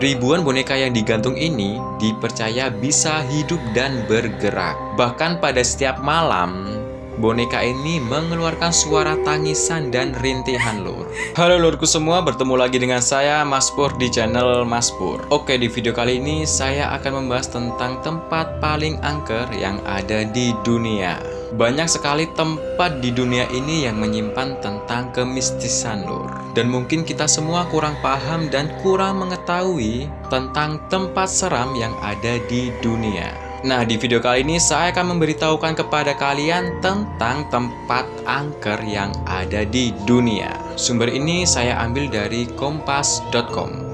Ribuan boneka yang digantung ini dipercaya bisa hidup dan bergerak. Bahkan pada setiap malam, boneka ini mengeluarkan suara tangisan dan rintihan lur. Halo lurku semua, bertemu lagi dengan saya Mas Pur di channel Mas Pur. Oke, di video kali ini saya akan membahas tentang tempat paling angker yang ada di dunia. Banyak sekali tempat di dunia ini yang menyimpan tentang kemistisan lur. Dan mungkin kita semua kurang paham dan kurang mengetahui tentang tempat seram yang ada di dunia. Nah, di video kali ini saya akan memberitahukan kepada kalian tentang tempat angker yang ada di dunia. Sumber ini saya ambil dari kompas.com.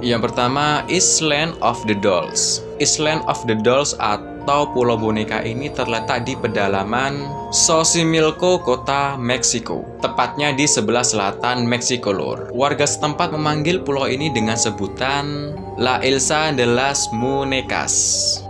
Yang pertama, Island of the Dolls. Island of the Dolls atau Pulau Boneka ini terletak di pedalaman Xochimilco, kota Meksiko. Tepatnya di sebelah selatan Meksiko lur. Warga setempat memanggil pulau ini dengan sebutan La Isla de las Muñecas.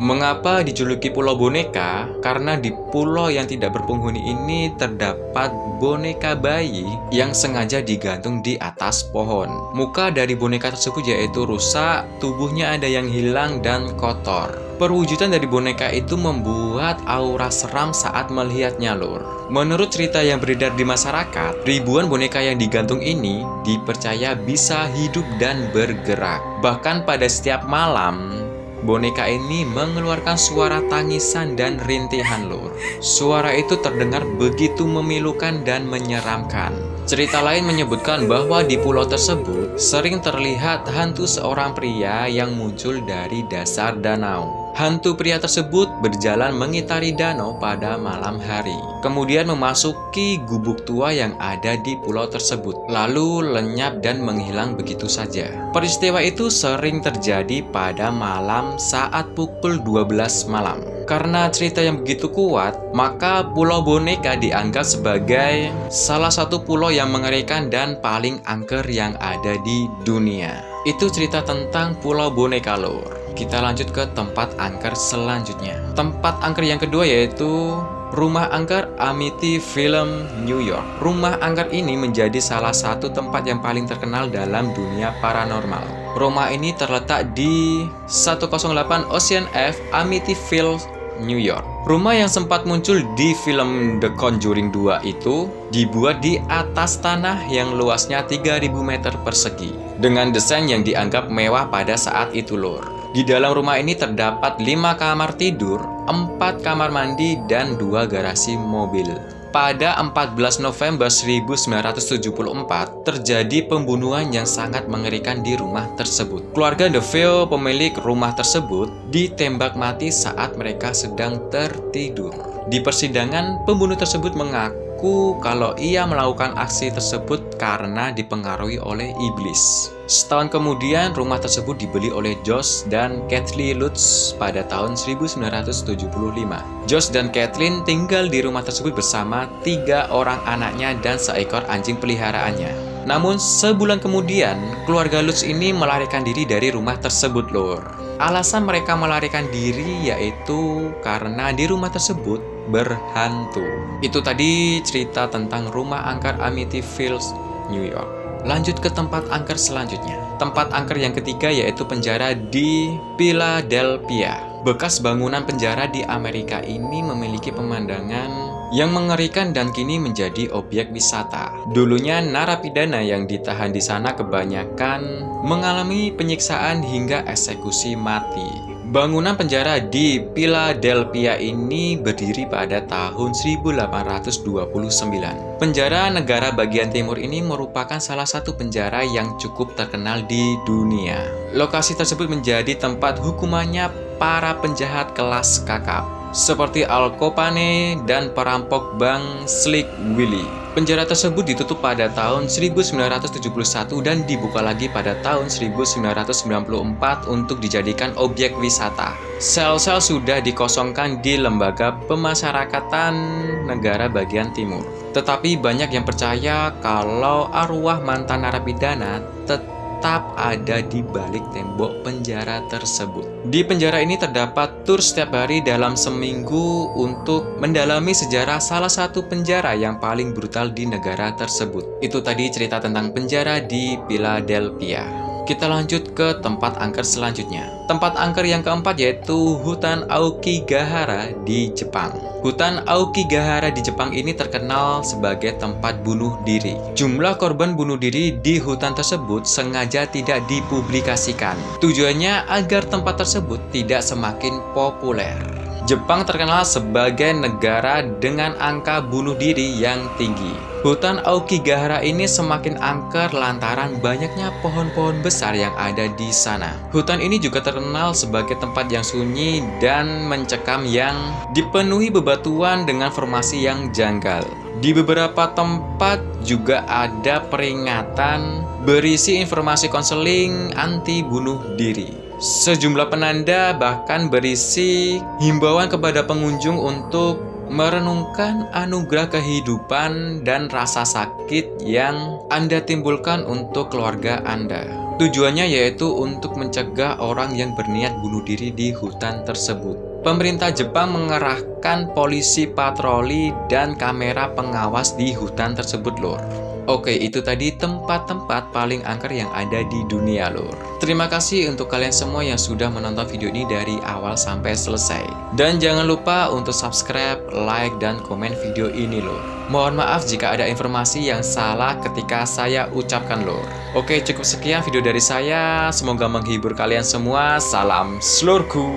Mengapa dijuluki Pulau Boneka? Karena di pulau yang tidak berpenghuni ini terdapat boneka bayi yang sengaja digantung di atas pohon. Muka dari boneka tersebut yaitu rusak, tubuhnya ada yang hilang dan kotor. Perwujudan dari boneka itu membuat aura seram saat melihatnya lur. Menurut cerita yang beredar di masyarakat, ribuan boneka yang digantung ini dipercaya bisa hidup dan bergerak. Bahkan pada setiap malam, boneka ini mengeluarkan suara tangisan dan rintihan lur. Suara itu terdengar begitu memilukan dan menyeramkan. Cerita lain menyebutkan bahwa di pulau tersebut sering terlihat hantu seorang pria yang muncul dari dasar danau. Hantu pria tersebut berjalan mengitari danau pada malam hari, kemudian memasuki gubuk tua yang ada di pulau tersebut, lalu lenyap dan menghilang begitu saja. Peristiwa itu sering terjadi pada malam saat pukul 12 malam. Karena cerita yang begitu kuat, maka Pulau Boneka dianggap sebagai salah satu pulau yang mengerikan dan paling angker yang ada di dunia. Itu cerita tentang Pulau Boneka lur. Kita lanjut ke tempat angker selanjutnya. Tempat angker yang kedua yaitu Rumah Angker Amityville, New York. Rumah angker ini menjadi salah satu tempat yang paling terkenal dalam dunia paranormal. Rumah ini terletak di 108 Ocean Ave, Amityville, New York. Rumah yang sempat muncul di film The Conjuring 2 itu dibuat di atas tanah yang luasnya 3000 meter persegi dengan desain yang dianggap mewah pada saat itu lur. Di dalam rumah ini terdapat 5 kamar tidur, 4 kamar mandi, dan 2 garasi mobil. Pada 14 November 1974, terjadi pembunuhan yang sangat mengerikan di rumah tersebut. Keluarga DeVille, pemilik rumah tersebut, ditembak mati saat mereka sedang tertidur. Di persidangan, pembunuh tersebut mengaku kalau ia melakukan aksi tersebut karena dipengaruhi oleh iblis. Setahun kemudian, rumah tersebut dibeli oleh Josh dan Kathleen Lutz pada tahun 1975. Josh dan Kathleen tinggal di rumah tersebut bersama 3 orang anaknya dan seekor anjing peliharaannya. Namun, sebulan kemudian, keluarga Lutz ini melarikan diri dari rumah tersebut lur. Alasan mereka melarikan diri yaitu karena di rumah tersebut berhantu. Itu tadi cerita tentang Rumah Angker Amityville, New York. Lanjut ke tempat angker selanjutnya. Tempat angker yang ketiga yaitu penjara di Philadelphia. Bekas bangunan penjara di Amerika ini memiliki pemandangan yang mengerikan dan kini menjadi objek wisata. Dulunya narapidana yang ditahan di sana kebanyakan mengalami penyiksaan hingga eksekusi mati. Bangunan penjara di Philadelphia ini berdiri pada tahun 1829. Penjara negara bagian timur ini merupakan salah satu penjara yang cukup terkenal di dunia. Lokasi tersebut menjadi tempat hukumannya para penjahat kelas kakap, seperti Al Capone dan perampok bank Slick Willie. Penjara tersebut ditutup pada tahun 1971 dan dibuka lagi pada tahun 1994 untuk dijadikan objek wisata. Sel-sel sudah dikosongkan di Lembaga Pemasyarakatan Negara Bagian Timur. Tetapi banyak yang percaya kalau arwah mantan narapidana tetap tetap ada di balik tembok penjara tersebut. Di penjara ini terdapat tur setiap hari dalam seminggu untuk mendalami sejarah salah satu penjara yang paling brutal di negara tersebut. Itu tadi cerita tentang penjara di Philadelphia. Kita lanjut ke tempat angker selanjutnya. Tempat angker yang keempat yaitu Hutan Aokigahara di Jepang. Hutan Aokigahara di Jepang ini terkenal sebagai tempat bunuh diri. Jumlah korban bunuh diri di hutan tersebut sengaja tidak dipublikasikan. Tujuannya agar tempat tersebut tidak semakin populer. Jepang terkenal sebagai negara dengan angka bunuh diri yang tinggi. Hutan Aokigahara ini semakin angker lantaran banyaknya pohon-pohon besar yang ada di sana. Hutan ini juga terkenal sebagai tempat yang sunyi dan mencekam yang dipenuhi bebatuan dengan formasi yang janggal. Di beberapa tempat juga ada peringatan berisi informasi konseling anti bunuh diri. Sejumlah penanda bahkan berisi himbauan kepada pengunjung untuk merenungkan anugerah kehidupan dan rasa sakit yang Anda timbulkan untuk keluarga Anda. Tujuannya yaitu untuk mencegah orang yang berniat bunuh diri di hutan tersebut. Pemerintah Jepang mengerahkan polisi patroli dan kamera pengawas di hutan tersebut, lor. Oke, itu tadi tempat-tempat paling angker yang ada di dunia, lor. Terima kasih untuk kalian semua yang sudah menonton video ini dari awal sampai selesai. Dan jangan lupa untuk subscribe, like, dan komen video ini, lor. Mohon maaf jika ada informasi yang salah ketika saya ucapkan, lor. Oke, cukup sekian video dari saya. Semoga menghibur kalian semua. Salam slurku.